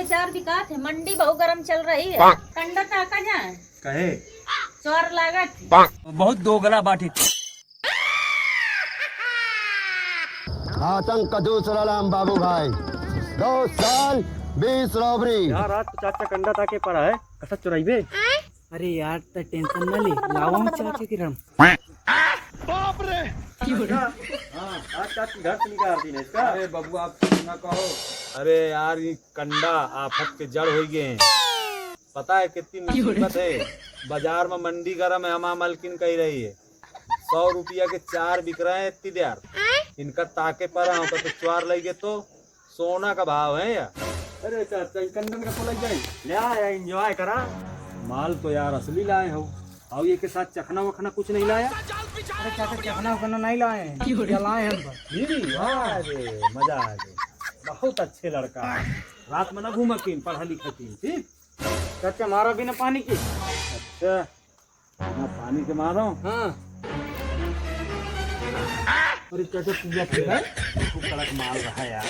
चार बिका थे। मंडी बहुत गर्म चल रही है। कंडा ताका जाए कहे चोर लागत बहुत दोगला बाटी। आतंक का दूसरा नाम बाबू भाई। 2 साल 20 रॉबरी। यार रात को चाचा कंडा ताके पड़ा है, कसा चुराइबे? अरे यार तो टेंशन न ले, लाओ हम चाचा की रम। बाप रे। हाँ, आज चाची घर से निकाल दी इसका। अरे बबू आप न कहो। अरे यार ये कंडा आफत के जड़ हो गए हैं। पता है कितनी मुसीबत है। बाजार में मंडी गरम है, हमा मलकिन कही रही है 100 रुपया के 4 बिक रहे हैं। इतनी देर इनका ताके पर तो चुआर लगे तो सोना का भाव है यार। अरे चाचा कंडन का तो लग जाए ले आया, एंजॉय करा। माल तो यार असली लाए हो, और ये के साथ चखना वखना कुछ नहीं लाया? अरे चाचा चखना वखना नहीं लाए हैं, क्या लाए हम पर। अरे मजा आ गया, बहुत अच्छे लड़का है। रात में ना घूमा किन, पढ़ा लिखा किन। ठीक चाचा मारा बिना पानी की। अच्छा ना पानी के मारो। हाँ अरे चाचा पूजा ठीक है, खूब कड़क माल रहा है यार।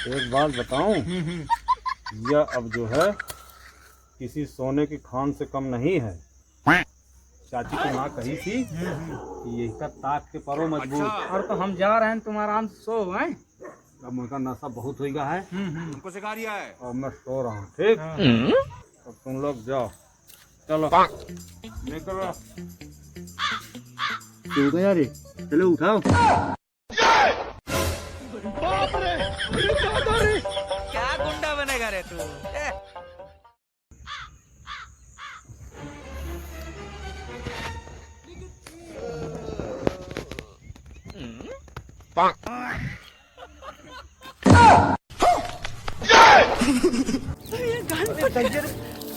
एक बात बताऊं, यह अब जो है किसी सोने की खान से कम नहीं है। चाची को माँ कही थी कि यही का ताक के परो मजबूत। और तो हम जा रहे हैं, तुम आराम से सो हैं। अब उनका नशा बहुत हो गया है, हमको सिखा दिया है। और मैं सो रहा हूँ। ठीक अब तुम लोग जाओ, चलो निकलो। सो गया रे, चलो उठाओ। क्या गुंडा बनेगा रे तू।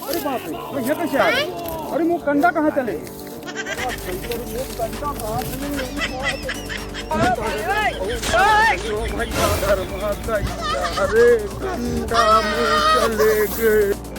अरे बाप रे, ये कैसे आ गए? अरे मुँह कंडा कहाँ चले? अरे कंडा मुँह चले गए।